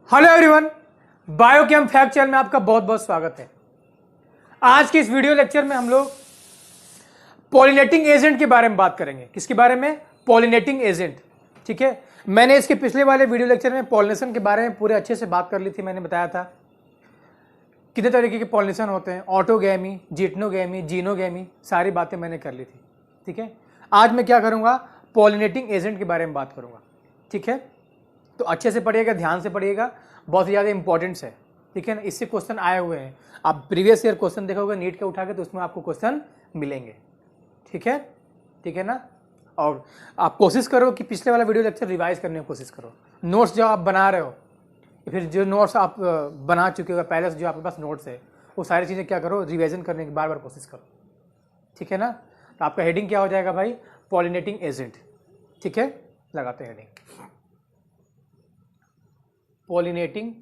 Hello everyone, biochem fact channel में आपका बहुत बहुत स्वागत है। आज के इस वीडियो लेक्चर में हम लोग पॉलिनेटिंग एजेंट के बारे में बात करेंगे। किसके बारे में? Pollinating agent. ठीक है, मैंने इसके पिछले वाले वीडियो लेक्चर में पॉलिनेशन के बारे में पूरे अच्छे से बात कर ली थी। मैंने बताया था कितने तरीके के पॉलिनेशन होते हैं, ऑटोगैमी, जिटनोगैमी, जीनोगैमी, सारी बातें मैंने कर ली थी। ठीक है, आज मैं क्या करूँगा, पॉलिनेटिंग एजेंट के बारे में बात करूँगा। ठीक है, तो अच्छे से पढ़िएगा, ध्यान से पढ़िएगा, बहुत ज़्यादा इंपॉर्टेंट्स है। ठीक है ना, इससे क्वेश्चन आए हुए हैं। आप प्रीवियस ईयर क्वेश्चन देखोगे नीट के उठा के, तो उसमें आपको क्वेश्चन मिलेंगे। ठीक है ना। और आप कोशिश करो कि पिछले वाला वीडियो लेक्चर रिवाइज करने की कोशिश करो। नोट्स जो आप बना रहे हो, फिर जो नोट्स आप बना चुके हो पहले से, जो आपके पास नोट्स है, वो सारी चीज़ें क्या करो, रिवीजन करने की बार बार कोशिश करो। ठीक है ना। तो आपका हेडिंग क्या हो जाएगा भाई? Pollinating agent. ठीक है, लगाते हैं हेडिंग, पॉलिनेटिंग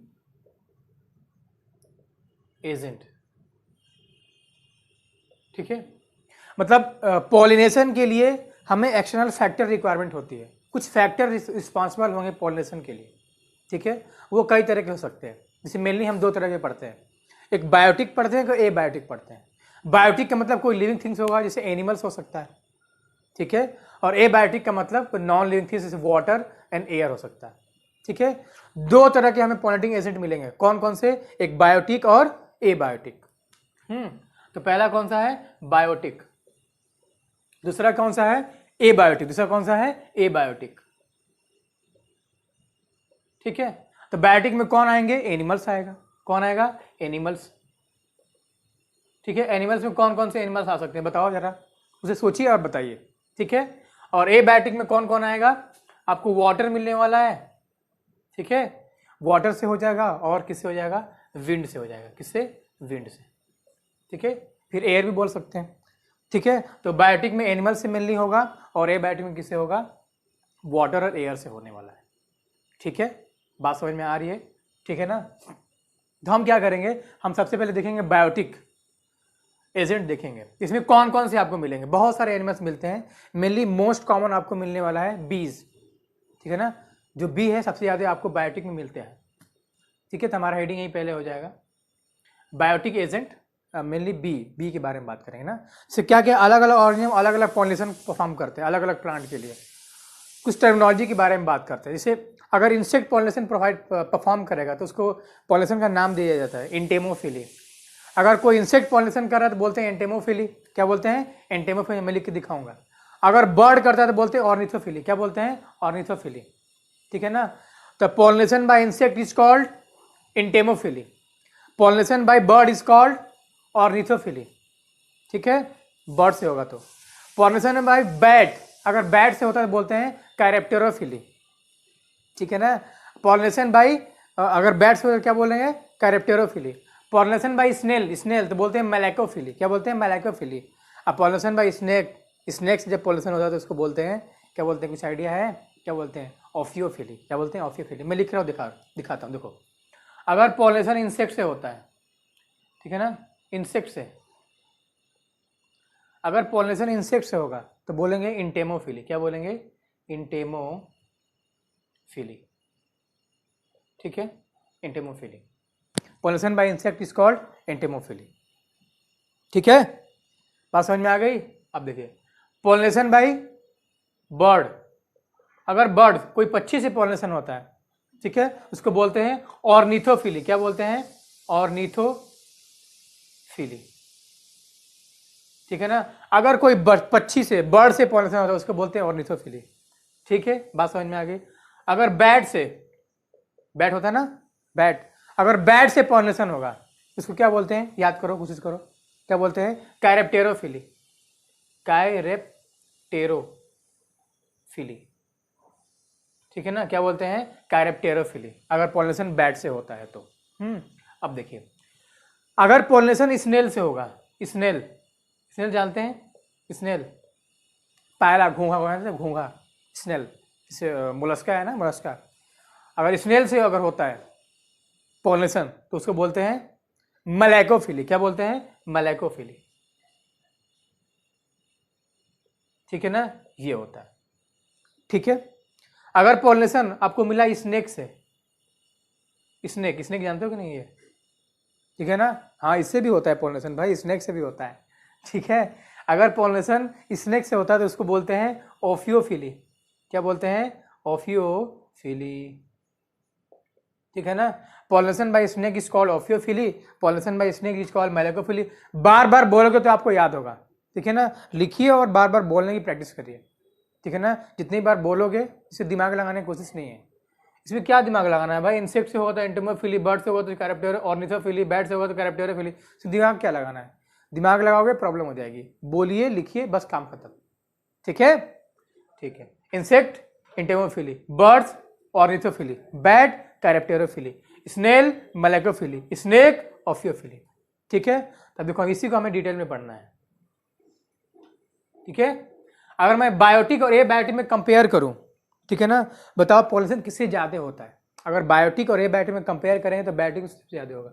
एजेंट। ठीक है, मतलब पॉलिनेशन के लिए हमें एक्सटर्नल फैक्टर रिक्वायरमेंट होती है। कुछ फैक्टर रिस्पॉन्सिबल होंगे पॉलिनेशन के लिए। ठीक है, वो कई तरह के हो सकते हैं। जैसे मेनली हम दो तरह के पढ़ते हैं, एक बायोटिक पढ़ते हैं, एक एबायोटिक पढ़ते हैं। बायोटिक का मतलब कोई लिविंग थिंग्स होगा, जैसे एनिमल्स हो सकता है। ठीक है, और एबायोटिक का मतलब नॉन लिविंग थिंग्स जैसे वाटर एंड एयर हो सकता है। ठीक है, दो तरह के हमें पॉलिनेटिंग एजेंट मिलेंगे। कौन कौन से? एक बायोटिक और एबायोटिक। तो पहला कौन सा है? बायोटिक। दूसरा कौन सा है? एबायोटिक। दूसरा कौन सा है? एबायोटिक। ठीक है, तो बायोटिक में कौन आएंगे? एनिमल्स आएगा। कौन आएगा? एनिमल्स। ठीक है, एनिमल्स में कौन कौन से एनिमल्स आ सकते हैं बताओ जरा, उसे सोचिए और बताइए। ठीक है, और एबायोटिक में कौन कौन आएगा? आपको वाटर मिलने वाला है। ठीक है, वाटर से हो जाएगा, और किससे हो जाएगा? विंड से हो जाएगा। किससे? विंड से। ठीक है, फिर एयर भी बोल सकते हैं। ठीक है, तो बायोटिक में एनिमल से मेनली होगा, और एबायोटिक में किससे होगा? वाटर और एयर से होने वाला है। ठीक है, बात समझ में आ रही है? ठीक है ना। तो हम क्या करेंगे, हम सबसे पहले देखेंगे बायोटिक एजेंट देखेंगे। इसमें कौन कौन से आपको मिलेंगे? बहुत सारे एनिमल्स मिलते हैं। मेनली मोस्ट कॉमन आपको मिलने वाला है बीज। ठीक है ना, जो बी है सबसे ज़्यादा आपको बायोटिक में मिलते हैं। ठीक है, तो हमारा हेडिंग यही पहले हो जाएगा, बायोटिक एजेंट। मेनली बी के बारे में बात करेंगे ना। से क्या क्या अलग अलग ऑर्गेनिज्म अलग अलग पॉलिनेशन परफॉर्म करते हैं अलग अलग प्लांट के लिए। कुछ टर्मिनोलॉजी के बारे में बात करते हैं। जैसे अगर इंसेक्ट पॉलिनेशन परफॉर्म करेगा तो उसको पॉलिनेशन का नाम दिया जाता है एंटेमोफिली। अगर कोई इंसेक्ट पॉलिनेशन कर रहा है तो बोलते हैं एंटेमोफिली। क्या बोलते हैं? एंटेमोफिली। मैं लिख के दिखाऊंगा। अगर बर्ड करता है तो बोलते हैं ऑर्निथोफिली। क्या बोलते हैं? ऑर्निथोफिली। ठीक है ना। तो pollination by insect is called entomophily, pollination by bird is called ornithophily. ठीक है, बर्ड से होगा तो। पॉलिनेशन बाय बैट, अगर बैट से होता है तो बोलते हैं कैरेप्टेरोफिली। ठीक है ना। पॉलिनेशन बाय अगर बैट से होता है क्या बोलेंगे? कैरेप्टेरोफिली। पॉलिनेशन बाय स्नेल, स्नेल तो बोलते हैं मैलाकोफिली। क्या बोलते हैं? मैलाकोफिली। अब पॉलिनेशन बाय स्नेक, स्नेक से जब पॉलिनेशन होता है तो उसको बोलते हैं, क्या बोलते हैं? कुछ आइडिया है? क्या बोलते हैं? ऑफियोफिली। क्या बोलते हैं? ऑफियोफिली। मैं लिख रहा हूँ, दिखाता हूँ। देखो, अगर पॉलिनेशन इंसेक्ट से होता है, ठीक है ना, इंसेक्ट से, अगर पॉलिनेशन इंसेक्ट से होगा तो बोलेंगे इंटेमोफिली। क्या बोलेंगे? इंटेमोफिली। ठीक है, entomophily. Pollination by insect is called entomophily. ठीक है, बात समझ में आ गई? अब देखिए, पॉलिनेशन बाय बर्ड, अगर बर्ड कोई पक्षी से पॉलिनेशन होता है, ठीक है, उसको बोलते हैं ऑर्निथोफिली। क्या बोलते हैं? ऑर्निथोफिली। ठीक है ना। अगर कोई पक्षी से, बर्ड से पॉलिनेशन होता है उसको बोलते हैं ऑर्निथोफिली। ठीक है, बात समझ में आ गई? अगर बैट से, बैट होता है ना, बैट, अगर बैट से पॉलिनेशन होगा इसको क्या बोलते हैं? याद करो, कोशिश करो। क्या बोलते हैं? कैरेप्टेरोफिली। कैरेप्टेरोफिली। ठीक है ना, क्या बोलते हैं? कैरेप्टेरोफिली, अगर पॉलिनेशन बैट से होता है तो। अब देखिए, अगर पॉलिनेशन स्नेल से होगा, स्नेल, स्नेल जानते हैं? स्नेल, पायला, घोंघा, घोंघा, स्नेल, जैसे मोलस्का है ना, मोलस्का। अगर स्नेल से अगर होता है पॉलिनेशन तो उसको बोलते हैं मलैकोफिली। क्या बोलते हैं? मलैकोफिली। ठीक है ना, ये होता है। ठीक है, अगर पॉलिनेशन आपको मिला स्नेक से, स्नेक, स्नेक जानते हो कि नहीं ये? ठीक है ना, हाँ इससे भी होता है पॉलिनेशन भाई, स्नेक से भी होता है। ठीक है, अगर पॉलिनेशन स्नेक से होता है तो उसको बोलते हैं ओफियोफिली। क्या बोलते हैं? ओफियोफिली। ठीक है ना, pollination by snake is called ophiophily, pollination by snake is called malacophily. बार बार बोलोगे तो आपको याद होगा। ठीक है ना, लिखिए और बार बार बोलने की प्रैक्टिस करिए। ठीक है ना, जितनी बार बोलोगे इसे दिमाग लगाने की कोशिश नहीं है। इसमें क्या दिमाग लगाना है भाई? इंसेक्ट से होगा तो एंटोमोफिली, बर्ड से होगा तो कैरेप्टेरा, ऑर्निथोफिली, बैट से होगा तो कैरेप्टेराफिली। दिमाग क्या लगाना है? दिमाग लगाओगे प्रॉब्लम हो जाएगी। बोलिए लिखिए बस काम खत्म। ठीक है, ठीक है। Insect entomophily, birds ornithophily, bat chiropterophily, snail malacophily, snake ophiophily. ठीक है, तब देखो इसी को हमें डिटेल में पढ़ना है। ठीक है, अगर मैं बायोटिक और एबायोटिक में कंपेयर करूं, ठीक है ना, बताओ पॉलिनेशन किससे ज्यादा होता है? अगर बायोटिक और एबायोटिक में कंपेयर करें तो बायोटिक में सबसे ज्यादा होगा।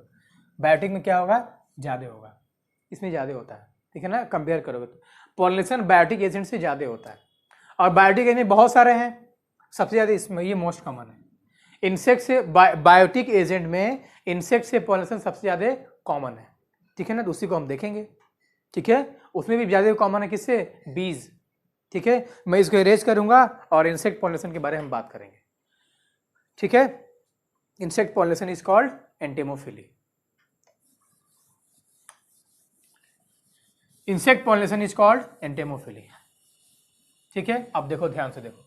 बायोटिक में क्या होगा? ज्यादा होगा, इसमें ज्यादा होता है। ठीक है ना, कंपेयर करोगे तो पॉलिनेशन बायोटिक एजेंट से ज्यादा होता है। और बायोटिक एजेंट बहुत सारे हैं, सबसे ज्यादा इसमें ये मोस्ट कॉमन है। इंसेक्ट से बायोटिक एजेंट में इंसेक्ट से पॉलिनेशन सबसे ज्यादा कॉमन है। ठीक है ना, तो उसी को हम देखेंगे। ठीक है, उसमें भी ज्यादा कॉमन है किससे? बीज। ठीक है, मैं इसको इरेज करूंगा और इंसेक्ट पॉलिनेशन के बारे में हम बात करेंगे। ठीक है, insect pollination is called entomophily. Insect pollination is called entomophily. ठीक है, अब देखो ध्यान से देखो,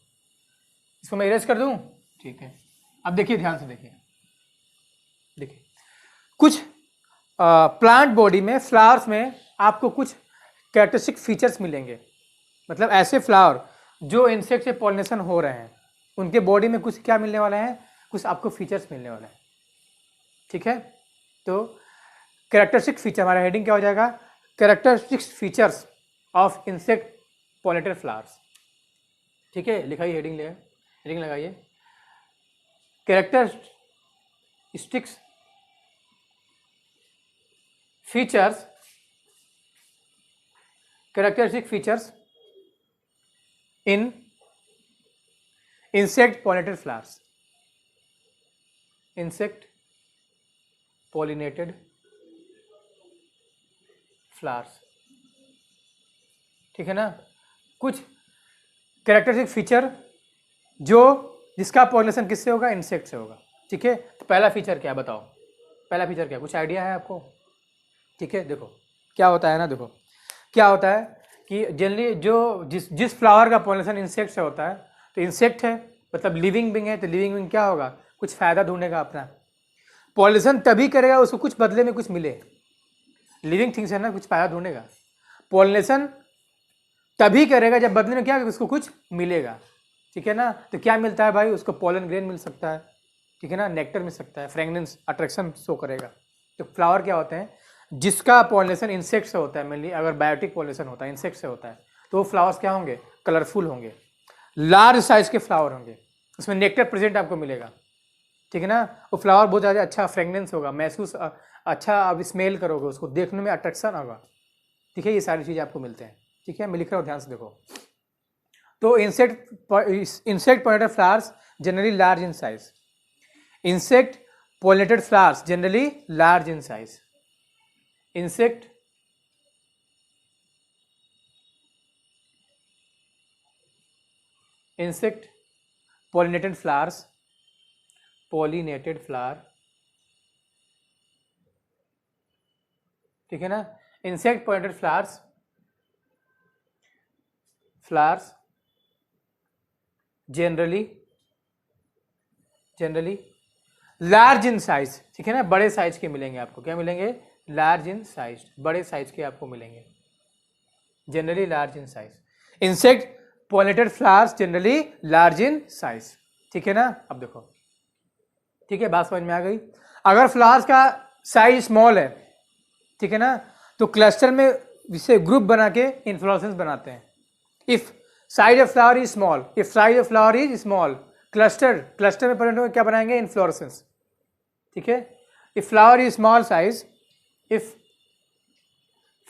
इसको मैं इरेज कर दूं। ठीक है, अब देखिए ध्यान से देखिए, देखिए कुछ प्लांट बॉडी में, फ्लावर्स में आपको कुछ कैरेक्टरिस्टिक फीचर्स मिलेंगे। मतलब ऐसे फ्लावर जो इंसेक्ट से पॉलिनेशन हो रहे हैं उनके बॉडी में कुछ क्या मिलने वाला है? कुछ आपको फीचर्स मिलने वाले हैं। ठीक है, तो कैरेक्टरिस्टिक फीचर, हमारा हेडिंग क्या हो जाएगा? Characteristics features of insect pollinated flowers. ठीक है, लिखाइए हेडिंग, ले हेडिंग लगाइए, characteristics features, characteristic features in insect pollinated flowers, insect pollinated flowers। ठीक है ना, कुछ कैरेक्टरिस्टिक फीचर जो जिसका पॉलिनेशन किससे होगा? इंसेक्ट से होगा। ठीक है, तो पहला फीचर क्या बताओ? पहला फीचर क्या, कुछ आइडिया है आपको? ठीक है, देखो क्या होता है ना, देखो क्या होता है कि जनरली जो जिस फ्लावर का पॉलिनेशन इंसेक्ट से होता है, तो इंसेक्ट है मतलब लिविंग बीइंग है, तो लिविंग बीइंग क्या होगा? कुछ फायदा ढूंढेगा अपना। पॉलिनेशन तभी करेगा उसको कुछ बदले में कुछ मिले। लिविंग थिंग्स है ना, कुछ फायदा ढूंढेगा। पॉलिनेशन तभी करेगा जब बदले में क्या, उसको कुछ मिलेगा। ठीक है ना, तो क्या मिलता है भाई? उसको पॉलन ग्रेन मिल सकता है। ठीक है ना, नेक्टर मिल सकता है, फ्रेगनेंस, अट्रैक्शन शो करेगा। तो फ्लावर क्या होते हैं? जिसका पॉलिनेशन इंसेक्ट से होता है, मेनली अगर बायोटिक पॉलिनेशन होता है इंसेक्ट से होता है, तो वो फ्लावर्स क्या होंगे? कलरफुल होंगे, लार्ज साइज के फ्लावर होंगे, उसमें नेक्टर प्रेजेंट आपको मिलेगा। ठीक है ना, वो फ्लावर बहुत ज़्यादा अच्छा फ्रेगनेंस होगा, महसूस अच्छा, आप स्मेल करोगे उसको, देखने में अट्रैक्शन होगा। ठीक है, ये सारी चीज़ें आपको मिलते हैं। ठीक है, मैं लिख रहा हूँ, ध्यान से देखो। तो insect pollinated flowers generally large in size, insect pollinated flowers generally large in size, insect pollinated flowers, pollinated flower। ठीक है ना, insect pollinated flowers generally large in size. ठीक है ना, बड़े साइज के मिलेंगे आपको। क्या मिलेंगे? लार्ज इन साइज, बड़े साइज के आपको मिलेंगे, generally large in size. Insect pollinated flowers generally large in size. ठीक है ना, अब देखो, ठीक है, बात समझ में आ गई? अगर फ्लावर्स का साइज स्मॉल है, ठीक है ना, तो क्लस्टर में इसे ग्रुप बना के इन्फ्लोरेसेंस बनाते हैं। If size of flower is small, if size of flower is small, cluster में प्रेजेंट होकर क्या बनाएंगे? इन्फ्लोरेसेंस। ठीक है, if flower is small size, if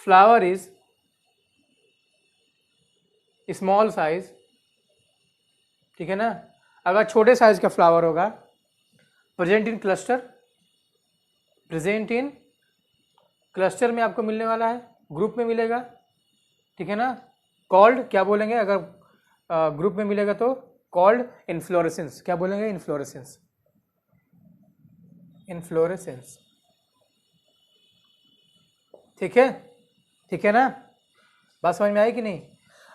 flower is small size, ठीक है ना, अगर छोटे साइज का फ्लावर होगा, present in cluster, present in cluster में आपको मिलने वाला है, ग्रुप में मिलेगा, ठीक है ना। कॉल्ड क्या बोलेंगे अगर ग्रुप में मिलेगा तो, कॉल्ड इन्फ्लोरेसेंस, क्या बोलेंगे, इन्फ्लोरेसेंस, इन्फ्लोरेसेंस, ठीक है, ठीक है ना। बात समझ में आई कि नहीं।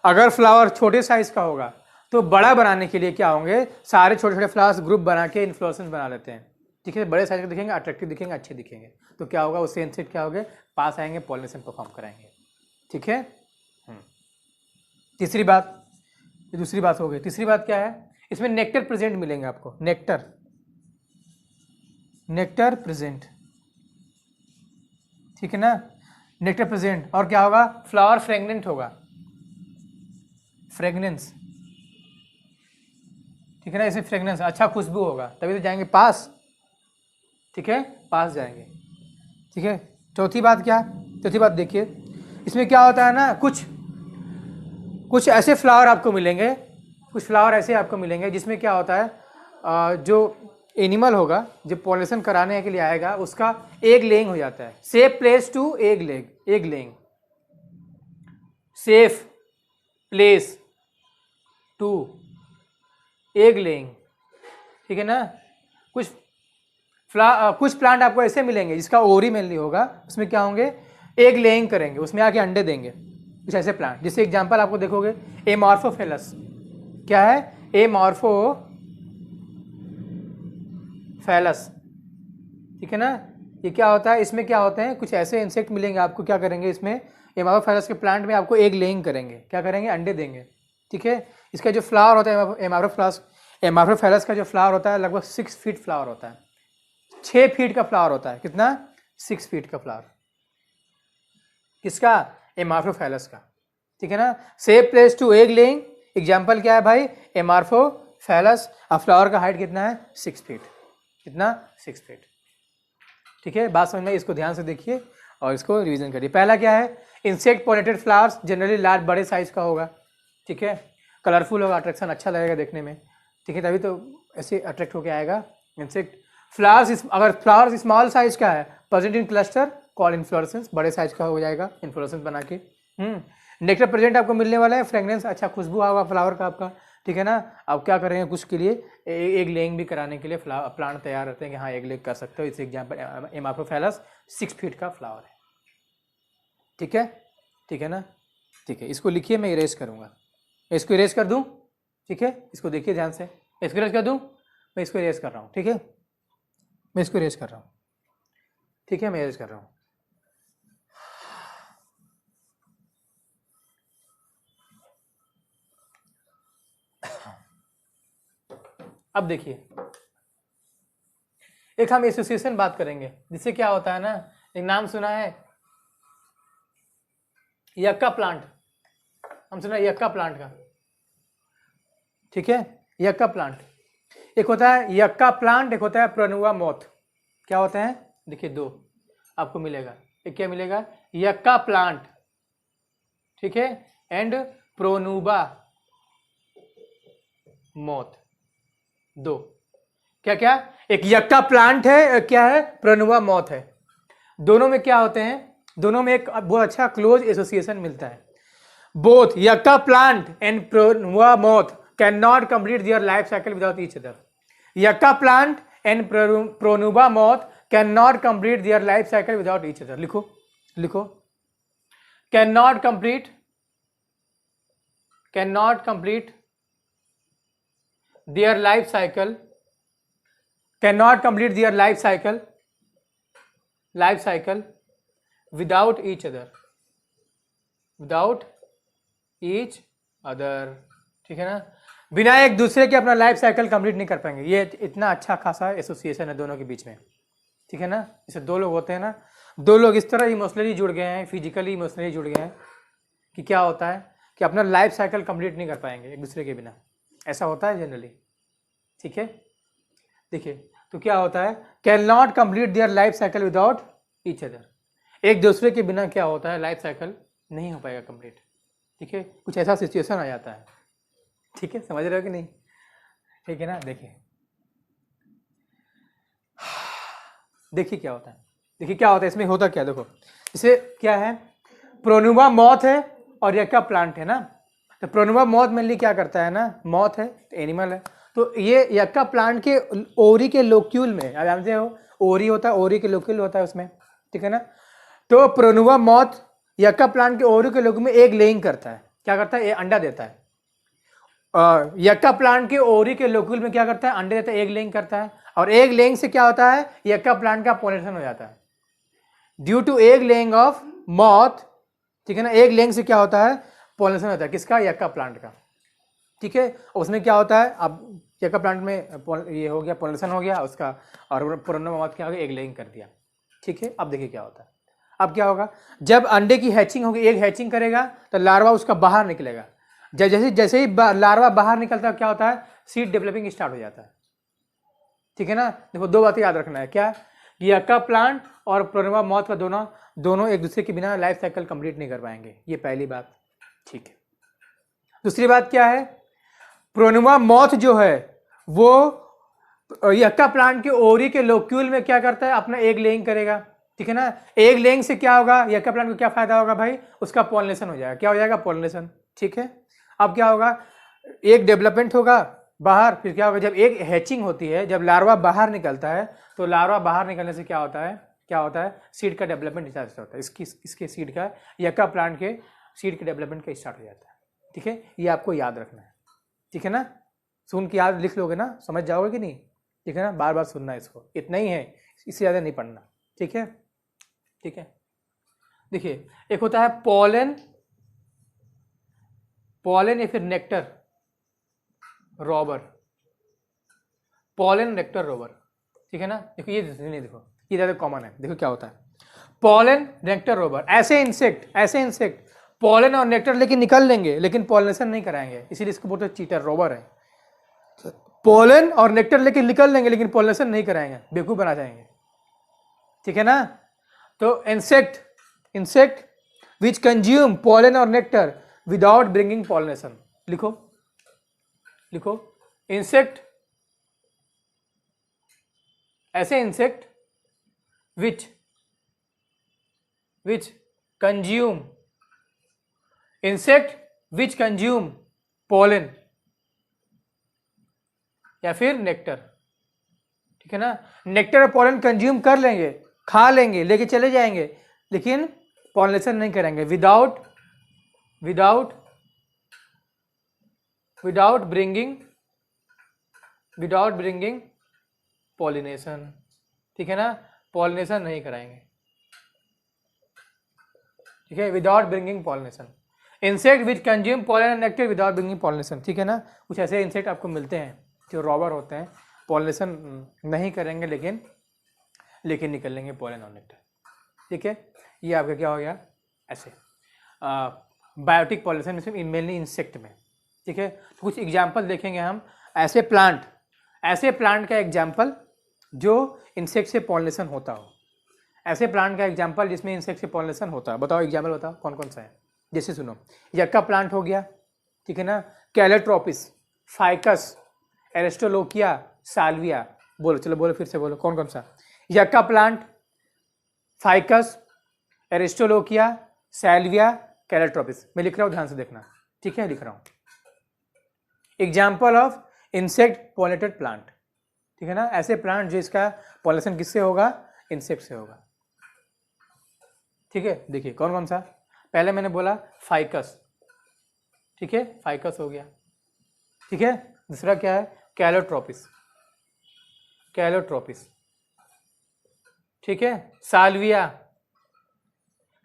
अगर फ्लावर छोटे साइज का होगा तो बड़ा बनाने के लिए क्या होंगे, सारे छोटे छोटे फ्लावर्स ग्रुप बना के इन्फ्लोरेसेंस बना लेते हैं, ठीक है। बड़े साइज के दिखेंगे, अट्रैक्टिव दिखेंगे, अच्छे दिखेंगे, तो क्या होगा, उससे इंसेक्ट क्या होंगे, पास आएंगे, पॉलिनेशन परफॉर्म कराएंगे, ठीक है। तीसरी बात, ये दूसरी बात हो गई। तीसरी बात क्या है, इसमें नेक्टर प्रेजेंट मिलेंगे आपको, नेक्टर, नेक्टर प्रेजेंट, ठीक है ना, नेक्टर प्रेजेंट। और क्या होगा, फ्लावर फ्रेगनेंट होगा, फ्रेगनेंस, ठीक है ना, इसमें फ्रेगनेंस, अच्छा खुशबू होगा, तभी तो जाएंगे पास, ठीक है, पास जाएंगे, ठीक है। चौथी बात क्या, चौथी बात देखिए, इसमें क्या होता है ना, कुछ ऐसे फ्लावर आपको मिलेंगे, कुछ फ्लावर ऐसे आपको मिलेंगे जिसमें क्या होता है, जो एनिमल होगा जो पॉलिनेशन कराने के लिए आएगा उसका एग लेइंग हो जाता है, safe place to egg leg, egg laying, safe place to egg laying, ठीक है ना। कुछ प्लांट आपको ऐसे मिलेंगे जिसका ओवरी मेनली होगा, उसमें क्या होंगे, एग लेइंग करेंगे, उसमें आके अंडे देंगे, कुछ ऐसे प्लांट। जैसे एग्जांपल आपको देखोगे, एमॉर्फोफेलस, क्या है, एमॉर्फोफेलस, ठीक है ना। ये क्या होता है, इसमें क्या होते हैं, कुछ ऐसे इंसेक्ट मिलेंगे आपको, क्या करेंगे इसमें, एमॉर्फोफेलस के प्लांट में आपको एग लेइंग करेंगे, क्या करेंगे, अंडे देंगे, ठीक है। इसका जो फ्लावर होता है एमॉर्फोफेलस का जो फ्लावर होता है लगभग 6 फीट फ्लावर होता है, 6 फीट का फ्लावर होता है, कितना, 6 फीट का फ्लावर, किसका, एमॉर्फोफेलस का, ठीक है ना। Safe place to egg laying, example क्या है भाई, एमॉर्फोफेलस। अब फ्लावर का हाइट कितना है, 6 फीट, कितना, 6 फीट, ठीक है। बात समझ में, इसको ध्यान से देखिए और इसको रिवीजन करिए। पहला क्या है, insect pollinated flowers generally large, बड़े साइज का होगा, ठीक है, कलरफुल होगा, अट्रैक्शन अच्छा लगेगा देखने में, ठीक है, तभी तो ऐसे अट्रैक्ट होकर आएगा इंसेक्ट। फ्लावर्स, अगर फ्लावर्स स्मॉल साइज का है, present in cluster, call inflorescence, बड़े साइज का हो जाएगा इन्फ्लोरेसेंस बना के। नेक्टर प्रेजेंट आपको मिलने वाला है, फ्रेगनेंस, अच्छा खुशबू होगा फ्लावर का आपका, ठीक है ना। अब क्या करेंगे, कुछ के लिए एग लेइंग भी कराने के लिए प्लांट तैयार रहते हैं कि हाँ एग लेग कर सकते हो। इस एग्जाम्पल एमॉर्फोफेलस 6 फीट का फ्लावर है, ठीक है, ठीक है ना, ठीक है। इसको लिखिए, मैं इरेज करूँगा, इसको इरेज कर दूँ, ठीक है, इसको देखिए ध्यान से, इसको इरेज कर दूँ, मैं इसको इरेज कर रहा हूँ, ठीक है, मैं इसको इरेज कर रहा हूँ, ठीक है, मैं इरेज कर रहा हूँ। अब देखिए, एक हम एसोसिएशन बात करेंगे, जिससे क्या होता है ना, एक नाम सुना है यक्का प्लांट, हम सुना है यक्का प्लांट का, ठीक है, यक्का प्लांट। एक होता है यक्का प्लांट, एक होता है प्रोनुआ मोथ। क्या होते हैं, देखिए दो आपको मिलेगा, एक क्या मिलेगा, यक्का प्लांट, ठीक है, एंड प्रोनुबा मोथ, दो। क्या क्या, एक यक्का प्लांट है, क्या है, प्रोनुबा मोथ है। दोनों में क्या होते हैं, दोनों में एक बहुत अच्छा क्लोज एसोसिएशन मिलता है। Both yucca plant and pronuba moth can not complete their life cycle without each other. Yucca plant and pronuba moth can not complete their life cycle without each other. लिखो, लिखो, can not complete their life cycle, cannot complete their life cycle without each other, ठीक है ना। बिना एक दूसरे के अपना लाइफ साइकिल कंप्लीट नहीं कर पाएंगे। ये इतना अच्छा खासा एसोसिएशन है दोनों के बीच में, ठीक है ना। जैसे दो लोग होते हैं ना, दो लोग इस तरह इमोशनली जुड़ गए हैं, फिजिकली इमोशनली जुड़ गए हैं कि क्या होता है कि अपना लाइफ साइकिल कंप्लीट नहीं कर पाएंगे एक दूसरे के बिना, ऐसा होता है जनरली, ठीक है। देखिए, तो क्या होता है, can not complete their life cycle without each other. एक दूसरे के बिना क्या होता है, लाइफ साइकिल नहीं हो पाएगा कंप्लीट, ठीक है। कुछ ऐसा सिचुएशन आ जाता है, ठीक है, समझ रहे हो कि नहीं, ठीक है ना। देखिए, देखिए क्या होता है, देखिए क्या होता है इसमें, होता क्या, देखो इसे क्या है, प्रोनुबा मॉथ है और यक्का प्लांट है ना। तो प्रोनुबा मॉथ मेनली क्या करता है ना, मॉथ है तो एनिमल है, तो ये यक्का प्लांट के ओरी के लोक्यूल में, आप जानते हो ओरी होता है, ओरी के लोक्यूल होता है उसमें, ठीक है ना। तो प्रोनुबा मॉथ यक्का प्लांट के ओरी के लोक्यूल में एग लेइंग करता है, क्या करता है, ये अंडा देता है। यक्का प्लांट के ओरी के लोक्यूल में क्या करता है, अंडे देता है, एग लेइंग करता है, और एग लेइंग से क्या होता है, यक्का प्लांट का पॉलिनेशन हो जाता है due to egg laying of moth, ठीक है ना। एग लेइंग से क्या होता है, पॉलिनेशन होता है, किसका, यक्का प्लांट का, ठीक है। उसमें क्या होता है, अब यक्का प्लांट में ये हो गया, पॉलिनेशन हो गया उसका, और प्रोनुबा मॉथ क्या हो गया, एग लेइंग कर दिया, ठीक है। अब देखिए क्या होता है, अब क्या होगा, जब अंडे की हैचिंग होगी, एग हैचिंग करेगा तो लार्वा उसका बाहर निकलेगा, जैसे जैसे ही लार्वा बाहर निकलता है क्या होता है, सीड डेवलपिंग स्टार्ट हो जाता है, ठीक है ना। देखो दो बातें याद रखना है, क्या, यक्का प्लांट और प्रोनुबा मॉथ का दोनों एक दूसरे के बिना लाइफ साइकिल कंप्लीट नहीं कर पाएंगे, ये पहली बात, ठीक है। दूसरी बात क्या है, प्रोनुबा मॉथ जो है वो यक्का प्लांट के ओरी के लोक्यूल में क्या करता है, अपना एग लेइंग करेगा, ठीक है ना। एग लेइंग से क्या होगा, यक्का प्लांट को क्या फायदा होगा भाई, उसका पॉलिनेशन हो जाएगा, क्या हो जाएगा, पॉलिनेशन, ठीक है। अब क्या होगा, एक डेवलपमेंट होगा बाहर, फिर क्या होगा, जब एक हैचिंग होती है, जब लार्वा बाहर निकलता है, तो लार्वा बाहर निकलने से क्या होता है, सीड का डेवलपमेंट स्टार्ट होता है, इसके सीड का, यक्का प्लांट के सीड के डेवलपमेंट का स्टार्ट हो जाता है, ठीक है। ये आपको याद रखना है, ठीक है ना, सुन के याद लिख लोगे ना, समझ जाओगे कि नहीं, ठीक है ना, बार बार सुनना है इसको, इतना ही है, इससे ज़्यादा नहीं पढ़ना, ठीक है, ठीक है। देखिए एक होता है पॉलन या फिर nectar robber, pollen nectar robber, ठीक है ना। देखो ये नहीं, देखो ये ज़्यादा कॉमन है, देखो क्या होता है, पॉलन नेक्टर रॉबर, ऐसे इंसेक्ट पॉलन और नेक्टर लेके निकल लेंगे लेकिन पॉलिनेशन नहीं कराएंगे, इसीलिए इसको बोलते हैं चीटर, रॉबर है। पॉलन और नेक्टर लेके निकल लेंगे लेकिन पॉलिनेशन नहीं कराएंगे, बेवकूफ बना जाएंगे, ठीक है ना। तो इंसेक्ट विच कंज्यूम पॉलन और नेक्टर विदाउट ब्रिंगिंग पॉलिनेशन, लिखो इंसेक्ट, ऐसे इंसेक्ट विच कंज्यूम पॉलन या फिर नेक्टर, ठीक है ना। नेक्टर और पॉलन कंज्यूम कर लेंगे, खा लेंगे, लेके चले जाएंगे, लेकिन पॉलिनेशन नहीं करेंगे, विदाउट ब्रिंगिंग पॉलिनेशन, ठीक है ना, पॉलिनेशन नहीं कराएंगे, ठीक है, without bringing pollination. Insect which consume pollen and nectar without bringing pollination, ठीक है ना। कुछ ऐसे इंसेक्ट आपको मिलते हैं जो रॉबर होते हैं, पॉलिनेशन नहीं करेंगे लेकिन निकल लेंगे पॉलन और नेक्टर, ठीक है। ये आपका क्या हो गया, ऐसे बायोटिक पॉलिनेशन में मेनली इंसेक्ट में, ठीक है। तो कुछ एग्जाम्पल देखेंगे हम, ऐसे प्लांट का एग्जाम्पल जो इंसेक्ट से पॉलिनेशन होता हो, ऐसे प्लांट का एग्जाम्पल जिसमें इंसेक्ट से पॉलिनेशन होता है, बताओ एग्जाम्पल बताओ कौन कौन सा है। जैसे सुनो, यक्का प्लांट हो गया, ठीक है ना, कैलोट्रोपिस, फाइकस, एरिस्टोलोकिया, साल्विया, बोलो चलो बोलो फिर से बोलो कौन कौन सा, यक्का प्लांट, फाइकस, एरिस्टोलोकिया, साल्विया, कैलोट्रोपिस। मैं लिख रहा हूँ, ध्यान से देखना, ठीक है, लिख रहा हूँ। Example of insect pollinated plant, ठीक है ना, ऐसे प्लांट जिसका पॉलिनेशन किससे होगा, इंसेक्ट से होगा, ठीक है। देखिए कौन कौन सा, पहले मैंने बोला फाइकस, ठीक है, फाइकस हो गया, ठीक है। दूसरा क्या है, कैलोट्रोपिस, ठीक है।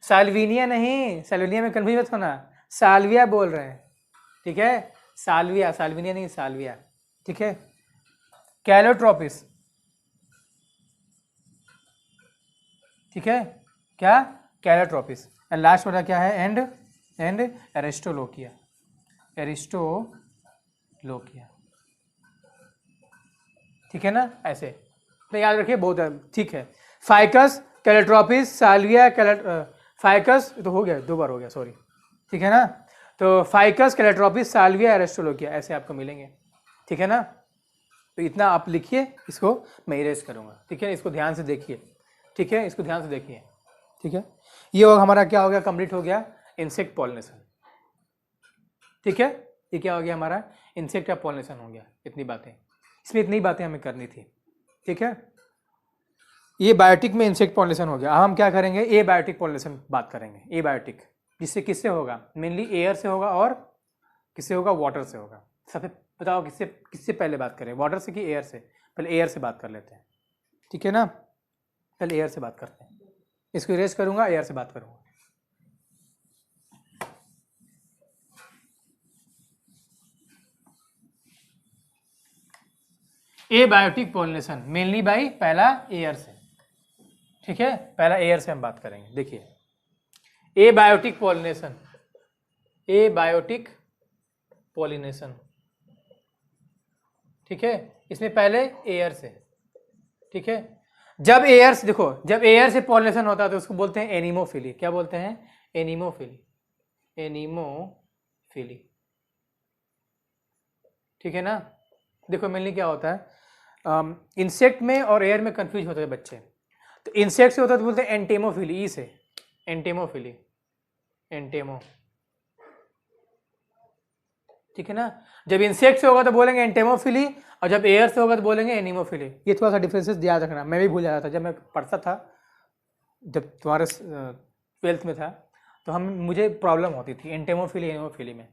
साल्विनिया नहीं, साल्विनिया में कन्फ्यूज मत होना, साल्विया बोल रहे हैं, ठीक है, साल्विनिया नहीं, साल्विया, ठीक है। कैलोट्रोपिस, ठीक है, क्या, कैलोट्रोपिस। एंड लास्ट वाला क्या है, एंड एरिस्टोलोकिया, ठीक है ना, ऐसे तो याद रखिए, बहुत ठीक है। फाइकस, कैलोट्रोपिस, साल्विया, फाइकस तो हो गया, 2 बार हो गया, सॉरी, ठीक है ना। तो फाइकस, कैलोट्रोपिस, साल्विया, एरिस्टोलोकिया, ऐसे आपको मिलेंगे, ठीक है ना। तो इतना आप लिखिए, इसको मैं इरेज करूंगा, ठीक है, इसको ध्यान से देखिए, ठीक है, इसको ध्यान से देखिए। ठीक है, ये होगा हमारा क्या हो गया, कंप्लीट हो गया इंसेक्ट पॉलिनेशन। ठीक है, ये क्या हो गया हमारा इंसेक्ट का पॉलिनेशन हो गया। इतनी बातें, इसमें इतनी बातें हमें करनी थी। ठीक है, ये बायोटिक में इंसेक्ट पॉलिनेशन हो गया। अब हम क्या करेंगे, ए बायोटिक पॉलिनेशन बात करेंगे। ए बायोटिक जिससे किससे होगा, मेनली एयर से होगा और किससे होगा, वाटर से होगा। सबसे बताओ किससे किससे पहले बात करें, वाटर से कि एयर से? पहले एयर से बात कर लेते हैं। ठीक है ना, पहले एयर से बात करते हैं। इसको इरेज करूंगा, एयर से बात करूंगा। ए बायोटिक पॉलिनेशन मेनली बाई पहला एयर से। ठीक है, पहला एयर से हम बात करेंगे। देखिए ए बायोटिक पॉलिनेशन, ए बायोटिक पॉलिनेशन। ठीक है, इसमें पहले एयर से। ठीक है, जब एयर से, देखो जब एयर से पॉलिनेशन होता है तो उसको बोलते हैं एनिमोफिली। क्या बोलते हैं, एनिमोफिली, एनिमोफिली। ठीक है ना, देखो मेनली क्या होता है, इंसेक्ट में और एयर में कंफ्यूज होते हैं बच्चे। तो इंसेक्ट से होता है तो बोलते हैं एंटेमोफिली, ई से एंटेमोफिली, एंटेमो। ठीक है ना, जब इंसेक्ट से होगा तो बोलेंगे एंटेमोफिली, और जब एयर से होगा तो बोलेंगे एनिमोफिली। ये थोड़ा सा डिफरेंसेस याद रखना, मैं भी भूल जाता था जब मैं पढ़ता था, जब तुम्हारे 12th में था तो मुझे प्रॉब्लम होती थी एंटेमोफिली एनिमोफिली में।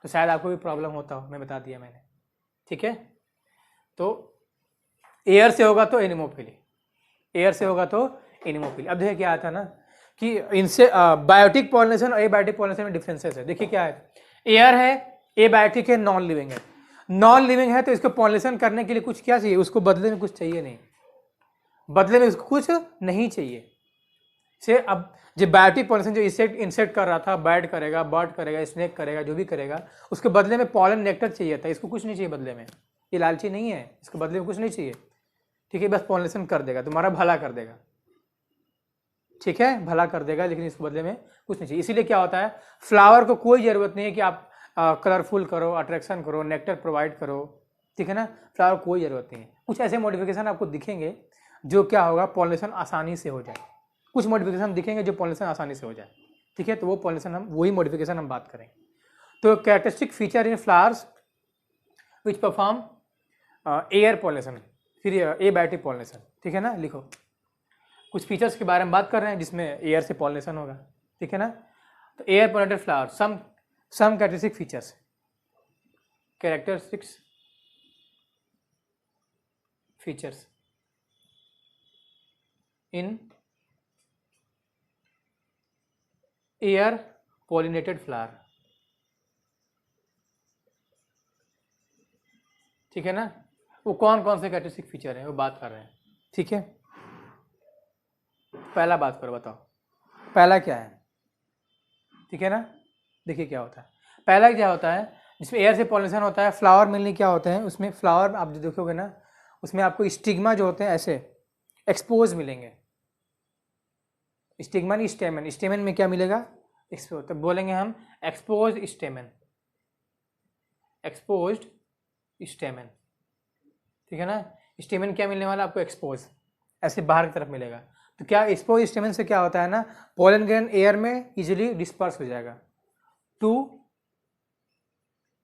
तो शायद आपको भी प्रॉब्लम होता हो, मैं बता दिया मैंने। ठीक है, तो एयर से होगा तो एनिमोफिली, एयर से होगा तो एनिमोफिली। अब देखिए क्या आता ना कि इनसे बायोटिक पॉलिनेशन और एबायोटिक पॉलिनेशन में डिफरेंसेस है। देखिए क्या है, एयर है, एबायोटिक है, नॉन लिविंग है। नॉन लिविंग है तो इसको पॉलिनेशन करने के लिए कुछ क्या चाहिए, उसको बदले में कुछ चाहिए नहीं, बदले में उसको कुछ नहीं चाहिए से। अब जो बायोटिक पॉलिनेशन जो इंसेक्ट कर रहा था, बैट करेगा, बर्ड करेगा, स्नेक करेगा, जो भी करेगा, उसके बदले में पॉलन नेक्टर चाहिए था। इसको कुछ नहीं चाहिए बदले में, ये लालची नहीं है, इसको बदले में कुछ नहीं चाहिए। ठीक है, बस पॉलिनेशन कर देगा, तुम्हारा भला कर देगा। ठीक है, भला कर देगा, लेकिन इसके बदले में कुछ नहीं चाहिए। इसीलिए क्या होता है, फ्लावर को कोई जरूरत नहीं है कि आप कलरफुल करो, अट्रैक्शन करो, नेक्टर प्रोवाइड करो। ठीक है ना, फ्लावर को कोई जरूरत नहीं है। कुछ ऐसे मॉडिफिकेशन आपको दिखेंगे जो क्या होगा, पॉलिनेशन आसानी से हो जाए। कुछ मॉडिफिकेशन दिखेंगे जो पॉलिनेशन आसानी से हो जाए। ठीक है, तो वो पॉलिनेशन हम वही मॉडिफिकेशन हम बात करेंगे। तो characteristic feature in flowers which perform air pollination, फिर एबायोटिक पॉलिनेशन। ठीक है ना, लिखो कुछ फीचर्स के बारे में बात कर रहे हैं जिसमें एयर से पॉलिनेशन होगा। ठीक है ना, तो air pollinated flower, some characteristic features, characteristics features in air pollinated flower. ठीक है ना, वो कौन कौन से कैरेक्टरिस्टिक फीचर हैं वो बात कर रहे हैं। ठीक है, पहला बात करो, बताओ पहला क्या है। ठीक है ना, देखिए क्या होता है, पहला क्या होता है, जिसमें एयर से पॉलिनेशन होता है। फ्लावर मिलने क्या होते हैं, उसमें फ्लावर आप जो देखोगे ना, उसमें आपको स्टिग्मा जो होते हैं ऐसे एक्सपोज मिलेंगे। स्टिग्मा नहीं, स्टेमन। स्टेमन में क्या मिलेगा, एक्सपोज। तो बोलेंगे हम एक्सपोज स्टेमन, एक्सपोज्ड स्टेमन। ठीक है ना, स्टेमन क्या मिलने वाला आपको, एक्सपोज, ऐसे बाहर की तरफ मिलेगा। तो क्या एक्सपोज स्टेमन से क्या होता है ना, पोलन ग्रेन एयर में इजीली डिस्पर्स हो जाएगा। To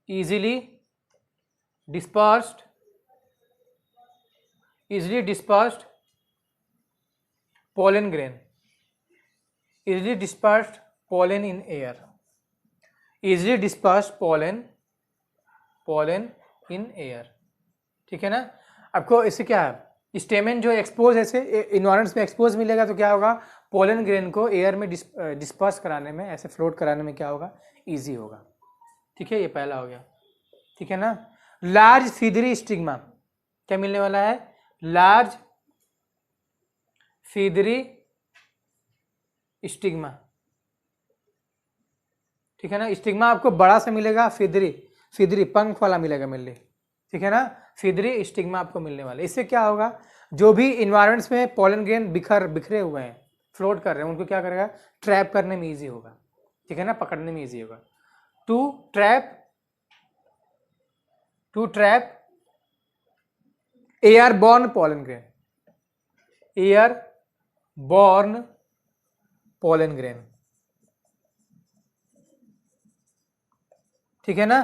easily dispersed, easily dispersed pollen grain, easily dispersed pollen in air, easily dispersed pollen in air। ठीक है ना, आपको इससे क्या है, स्टेमेन जो एक्सपोज ऐसे इन्वायरमेंट्स में एक्सपोज मिलेगा तो क्या होगा, पोलन ग्रेन को एयर में डिस्पर्स कराने में, ऐसे फ्लोट कराने में क्या होगा, इजी होगा। ठीक है, ये पहला हो गया। ठीक है ना, लार्ज फीदरी स्टिग्मा क्या मिलने वाला है, लार्ज फीदरी स्टिग्मा। ठीक है ना, स्टिग्मा आपको बड़ा सा मिलेगा, फीदरी पंख वाला मिलेगा मिलने। ठीक है ना, फीदरी स्टिग्मा आपको मिलने वाला। इससे क्या होगा, जो भी इन्वायरमेंट्स में पोलन ग्रेन बिखरे हुए हैं, फ्लोट कर रहे हैं, उनको क्या करेगा, ट्रैप करने में ईजी होगा। ठीक है ना, पकड़ने में ईजी होगा। To trap airborne pollen grain, airborne pollen grain, ठीक है ना।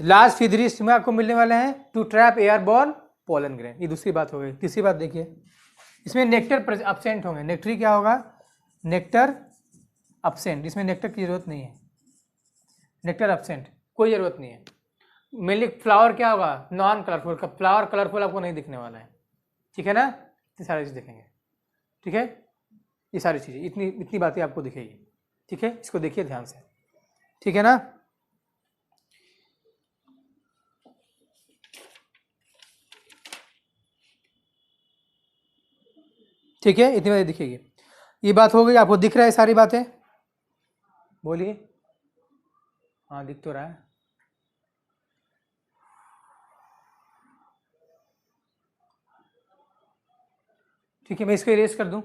लार्ज फिदरिस्ट में आपको मिलने वाले हैं to trap airborne pollen grain, ये दूसरी बात हो गई। तीसरी बात देखिए, इसमें नेक्टर अब्सेंट होंगे। नेक्टरी क्या होगा, नेक्टर अब्सेंट, इसमें नेक्टर की जरूरत नहीं है, नेक्टर अब्सेंट कोई जरूरत नहीं है। मेनली फ्लावर क्या होगा, नॉन कलरफुल, का फ्लावर कलरफुल आपको नहीं दिखने वाला है, ठीक है ना। ये सारी चीज़ देखेंगे, ठीक है, ये सारी चीज़ें, इतनी इतनी बातें आपको दिखेगी, ठीक है। इसको देखिए ध्यान से, ठीक है ना। ठीक है, इतनी बातें दिखेगी। ये बात हो गई, आपको दिख रहा है सारी बातें, बोलिए। हाँ दिख तो रहा है। ठीक है, मैं इसको इरेज कर दूं,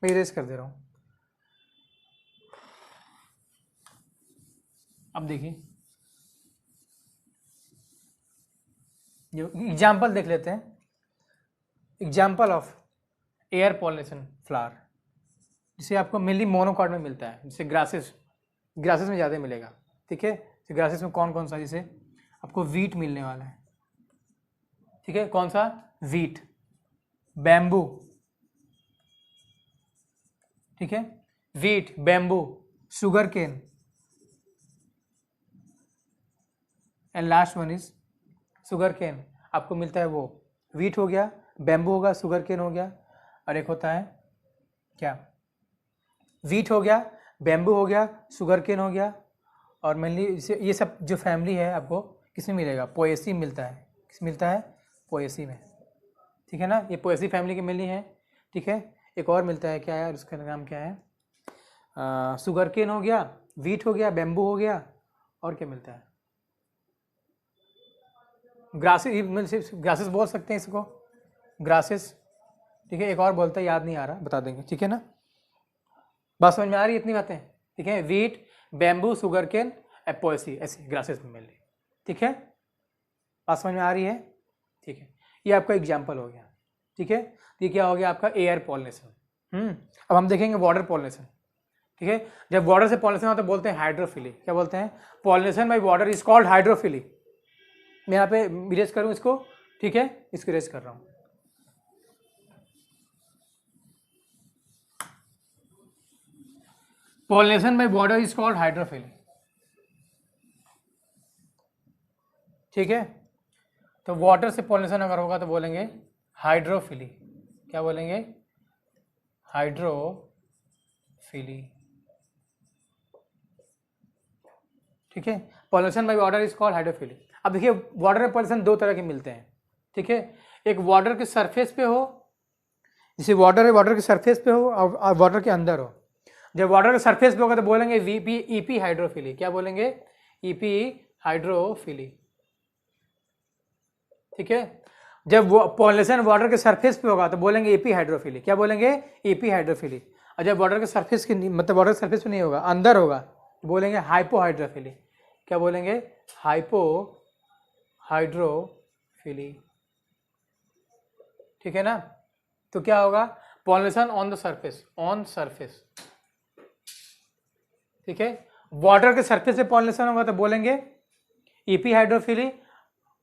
मैं इरेज कर दे रहा हूं। अब देखिए, जो एग्जाम्पल देख लेते हैं, example of air pollination flower, जिसे आपको मेनली मोनोकॉट में मिलता है, जैसे ग्रासेस, ग्रासेस में ज़्यादा मिलेगा, ठीक है। तो ग्रासेस में कौन कौन सा, जैसे आपको वीट मिलने वाला है, ठीक है, कौन सा, वीट, बैम्बू, ठीक है, wheat, bamboo, sugarcane, and last one is sugarcane. आपको मिलता है वो वीट हो गया, बैम्बू होगा, शुगर केन हो गया, और एक होता है क्या, वीट हो गया, बैम्बू हो गया, शुगर केन हो गया, और मेनली ये सब जो फैमिली है आपको किसमें मिलेगा, पोएसी मिलता है, किस मिलता है, पोएसी में, ठीक है ना। ये पोएसी फैमिली की मेनली है, ठीक है। एक और मिलता है, क्या है उसका नाम क्या है, शुगर केन हो गया, वीट हो गया, बैम्बू हो गया, और क्या मिलता है, ग्रासेस, ग्रासेस बोल सकते हैं इसको, ग्रासेस, ठीक है। एक और बोलता है, याद नहीं आ रहा, बता देंगे, ठीक है ना। बात समझ में आ रही है, इतनी बातें, ठीक है। Wheat, bamboo, sugarcane, Poaceae, ऐसे ग्रासेस में मिल रही, ठीक है। बात समझ में आ रही है, ठीक है। ये आपका एग्जाम्पल हो गया, ठीक है। ये क्या हो गया आपका एयर पॉलिनेशन। अब हम देखेंगे वाटर पॉलिनेशन, ठीक है। जब वाटर से पॉलिनेशन होता है बोलते हैं हाइड्रोफिली, क्या बोलते हैं, pollination by water is called hydrophily. मैं यहाँ पे इरेज करूँ इसको, ठीक है, इसको इरेज कर रहा हूँ। Pollination by water is called hydrophily, ठीक है। तो वाटर से पॉलिनेशन अगर होगा तो बोलेंगे हाइड्रोफिली, क्या बोलेंगे, हाइड्रोफिली, ठीक है। Pollination by water is called hydrophily. अब देखिए, वाटर में पॉलिनेशन दो तरह के मिलते हैं, ठीक है। एक वाटर के सरफेस पे हो, जैसे वाटर है, वाटर के सरफेस पे हो, और वाटर के अंदर हो। जब वाटर के सरफेस पे होगा तो बोलेंगे वीपी, ईपी हाइड्रोफिली, क्या बोलेंगे, ईपी हाइड्रोफिली, ठीक है। जब पॉलिनेशन वाटर के सरफेस पे होगा तो बोलेंगे एपी हाइड्रोफिली, क्या बोलेंगे, एपी हाइड्रोफिली। और जब वाटर के सरफेस की, मतलब वाटर के सरफेस पे नहीं होगा, अंदर होगा, तो बोलेंगे हाइपो हाइड्रोफिली, क्या बोलेंगे, हाइपो हाइड्रोफिली, ठीक है ना। तो क्या होगा, pollination on the surface, on surface, ठीक है। वाटर के सरफेस पे पॉलिनेशन होगा तो बोलेंगे ईपी हाइड्रोफिली,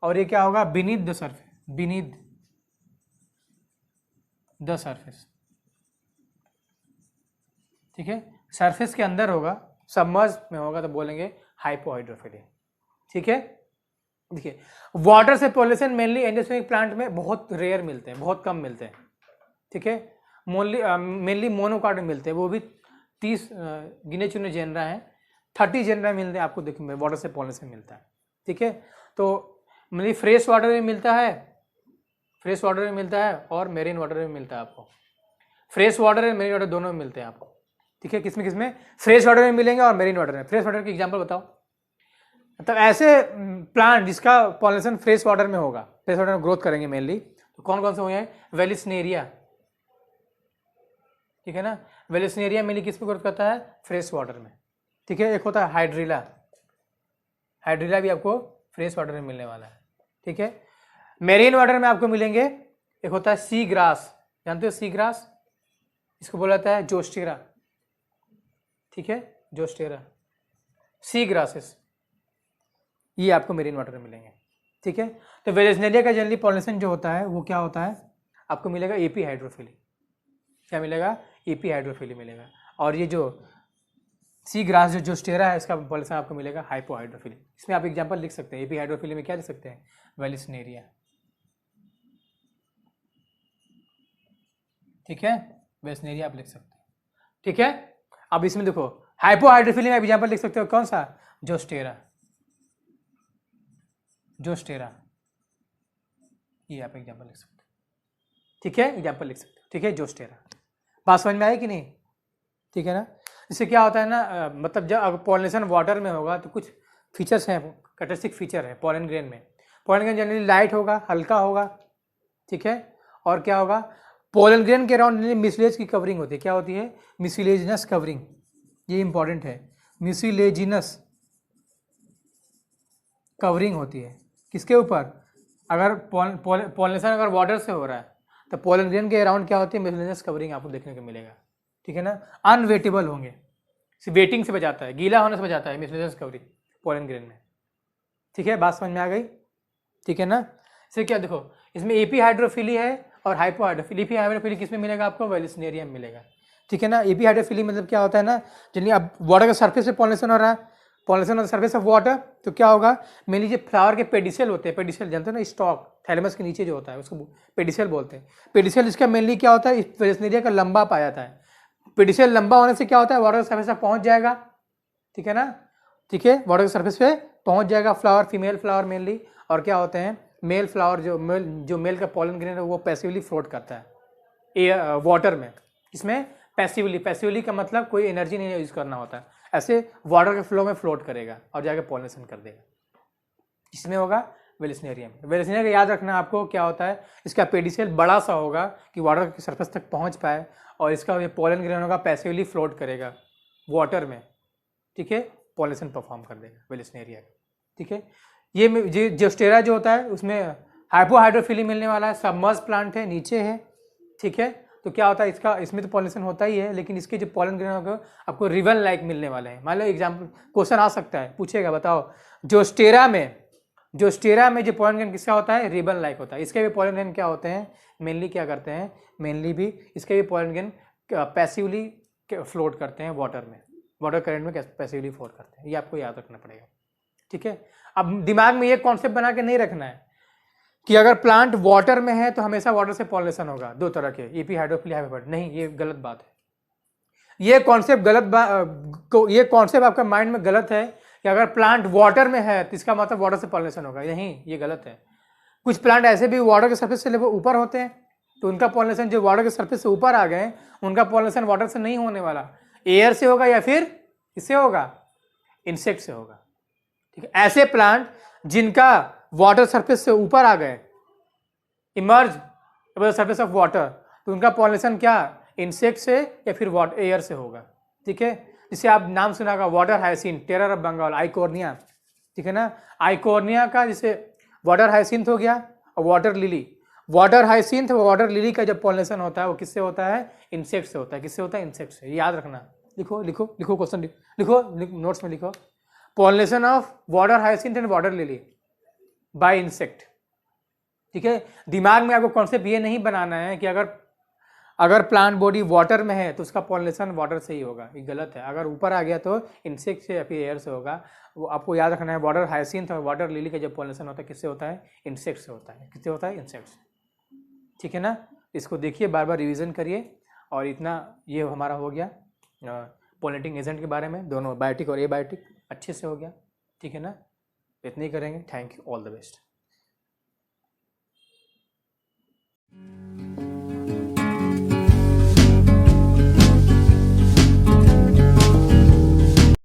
और ये क्या होगा, beneath the surface, beneath the surface, ठीक है। सरफेस के अंदर होगा, सबमर्ज में होगा तो बोलेंगे हाइपोहाइड्रोफिली, ठीक है। देखिए, वाटर से पॉलिनेशन मेनली एंडोस्पर्मिक प्लांट में बहुत रेयर मिलते हैं, बहुत कम मिलते हैं, ठीक है। मेनली मोनोकॉट में मिलते हैं, वो भी 30 गिने चुने जेनरा हैं, 30 जेनरा मिलते हैं आपको, देखिए वाटर से पॉलिनेशन मिलता है, ठीक है। तो मेनली फ्रेश वाटर में मिलता है, फ्रेश वाटर में मिलता है, और मेरीन वाटर में मिलता है आपको। फ्रेश वाटर और मेरीन वाटर दोनों में मिलते हैं आपको, ठीक है। किसमें किसमें, फ्रेश वाटर में मिलेंगे और मेरीन वाटर में। फ्रेश वाटर की एग्जांपल बताओ, मतलब ऐसे प्लांट जिसका पॉलिनेशन फ्रेश वाटर में होगा, फ्रेश वाटर में ग्रोथ करेंगे मेनली, तो कौन कौन से हुए हैं, वेलिस्नेरिया, ठीक है ना। वेलिस्नेरिया मेनली किस में ग्रोथ करता है, फ्रेश वाटर में, ठीक है। एक होता है हाइड्रिला, हाइड्रिला भी आपको फ्रेश वाटर में मिलने वाला है, ठीक है। मेरीन वाटर में आपको मिलेंगे, एक होता है सी ग्रास, जानते हो सी ग्रास, इसको बोला जाता है जोस्टेरा, ठीक है, जोस्टेरा। सी ग्रासेस ये आपको मेरीन वाटर में मिलेंगे, ठीक है। तो वेलेस्नेरिया का जनरली पॉलिनेशन जो होता है वो क्या होता है, आपको मिलेगा एपी हाइड्रोफिली। क्या मिलेगा, एपी हाइड्रोफिली मिलेगा। और ये जो सी ग्रास जो जोस्टेरा है इसका पॉलिनेशन आपको मिलेगा हाइपो हाइड्रोफिली। इसमें आप एग्जांपल लिख सकते हैं, एपी हाइड्रोफिली में क्या लिख सकते हैं, वेलेस्नेरिया, ठीक है, वेलेस्नेरिया आप लिख सकते हैं, ठीक है। अब इसमें देखो हाइपो हाइड्रोफिली में एग्जांपल लिख सकते हो कौन सा, जोस्टेरा, जोस्टेरा, ये आप एग्जांपल लिख सकते हो, ठीक है, एग्जांपल लिख सकते हो, ठीक है, जोस्टेरा। बात समझ में आई कि नहीं, ठीक है ना। इससे क्या होता है ना, मतलब जब अगर पॉलिनेशन वाटर में होगा तो कुछ फीचर्स हैं, कैरेक्टरिस्टिक फीचर है पॉलन ग्रेन में। पॉलन ग्रेन जनरली लाइट होगा, हल्का होगा, ठीक है। और क्या होगा, पॉलन ग्रेन के अराउंड मिसलेज की कवरिंग होती है, क्या होती है, मिसलेजिनस कवरिंग, ये इंपॉर्टेंट है, मिसलेजिनस कवरिंग होती है किसके ऊपर, अगर पॉलिनेशन अगर वाटर से हो रहा है तो पॉलन ग्रेन के अराउंड क्या होती है, मिसलेजिनस कवरिंग आपको देखने को मिलेगा, ठीक है ना। अनवेटेबल होंगे, वेटिंग से बचाता है, गीला होने से बचाता है मिसलेनियस कवरिंग पॉलन ग्रेन में, ठीक है। बात समझ में आ गई, ठीक है ना। इससे क्या देखो, इसमें एपी हाइड्रोफिली है और हाइपो हाइड्रोफिली। एपी हाइड्रोफिली किसमें मिलेगा आपको, वेलेस्नेरिया में मिलेगा, ठीक है ना। एपी हाइड्रोफिली मतलब क्या होता है ना, जनरली अब वाटर के सरफेस पे पॉलिनेशन हो रहा है, pollination on the surface of water, तो क्या होगा, मेनली जो फ्लावर के पेडिसेल होते हैं, पेडिसेल जानते हो ना, स्टॉक थैलेमस के नीचे जो होता है उसको पेडिसेल बोलते हैं। पेडिसेल इसका मेनली क्या होता है, वेलेस्नेरिया का लंबा पाया जाता है। पेडिसेल लंबा होने से क्या होता है, वाटर सरफेस तक पहुंच जाएगा, ठीक है ना, ठीक है, वाटर के सरफेस पे पहुंच जाएगा फ्लावर, फीमेल फ्लावर मेनली। और क्या होते हैं, मेल फ्लावर जो मेल का पॉलन ग्रेन है वो पैसिवली फ्लोट करता है वाटर में। इसमें पैसिवली, पैसिवली का मतलब कोई एनर्जी नहीं यूज करना होता है, ऐसे वाटर के फ्लो में फ्लोट करेगा और जाके पॉलिनेशन कर देगा। इसमें होगा वेलेस्नेरिया में। वेलेस्नेरिया का याद रखना आपको क्या होता है, इसका पेडिसेल बड़ा सा होगा कि वाटर के सरफेस तक पहुंच पाए, और इसका ये पॉलन ग्रेन होगा पैसिवली फ्लोट करेगा वाटर में, ठीक है, पॉलिनेशन परफॉर्म कर देगा वेलेस्नेरिया, ठीक है। ये जोस्टेरा जो होता है उसमें हाइपो हाइड्रोफिली मिलने वाला है, सबमर्ज प्लांट है, नीचे है, ठीक है। तो क्या होता है इसका, इसमें तो पॉलिनेशन होता ही है, लेकिन इसके जो पॉलन ग्रेन होगा आपको रिबन लाइक मिलने वाले हैं। मान लो एग्जाम्पल क्वेश्चन आ सकता है, पूछेगा बताओ जोस्टेरा में जो पॉलन ग्रेन किसका होता है, रिबन लाइक होता है। इसके भी पॉलन ग्रेन क्या होते हैं, मेनली क्या करते हैं, मेनली भी इसके भी पॉलन ग्रेन पैसिवली फ्लोट करते हैं वाटर में, वाटर करंट में पैसिवली फ्लोट करते हैं, ये आपको याद रखना पड़ेगा, ठीक है। अब दिमाग में ये कॉन्सेप्ट बना के नहीं रखना है कि अगर प्लांट वाटर में है तो हमेशा वाटर से पॉलिनेशन होगा, दो तरह के, एपी हाइड्रोफिली हाइपोफिली, नहीं, ये गलत बात है। ये कॉन्सेप्ट आपका माइंड में गलत है कि अगर प्लांट वाटर में है तो इसका मतलब वाटर से पॉलिनेशन होगा, नहीं, ये गलत है। कुछ प्लांट ऐसे भी वाटर के सरफेस से ऊपर होते हैं, तो उनका पॉलिनेशन जो वाटर के सरफेस से ऊपर आ गए उनका पॉलिनेशन वाटर से नहीं होने वाला, एयर से होगा या फिर इससे होगा, इंसेक्ट से होगा, ठीक है। ऐसे प्लांट जिनका वाटर सरफेस से ऊपर आ गए, इमर्ज सरफेस ऑफ वाटर, तो उनका पॉलिनेशन क्या, इंसेक्ट से या फिर एयर से होगा, ठीक है। जिसे आप नाम सुना होगा water hyacinth, terror of Bengal, Eichhornia, ठीक है ना। आइकोर्निया का जैसे वाटर हाइसिंथ हो गया, और वाटर लिली, वाटर हाइसिंथ और वाटर लिली का जब पॉलिनेशन होता है वो किससे होता है, इंसेक्ट से होता है। किससे होता है, इंसेक्ट से, याद रखना। लिखो लिखो लिखो, क्वेश्चन लिखो, नोट्स में लिखो, pollination of water hyacinth and water lily bye insect, ठीक है। दिमाग में आपको कॉन्सेप्ट ये नहीं बनाना है कि अगर प्लांट बॉडी वाटर में है तो उसका पॉलिनेशन वाटर से ही होगा, ये गलत है। अगर ऊपर आ गया तो इंसेक्ट से या फिर एयर से होगा, वो आपको याद रखना है। वाटर हाइसिंथ और वाटर लिली का जब पॉलिनेशन होता है किससे होता है, इंसेक्ट से होता है। किससे होता है, इंसेक्ट से, ठीक है ना। इसको देखिए, बार बार रिविजन करिए। और इतना ये हमारा हो गया पॉलिनेटिंग एजेंट के बारे में, दोनों बायोटिक और एबायोटिक अच्छे से हो गया, ठीक है ना। इतना ही करेंगे। Thank you, all the best.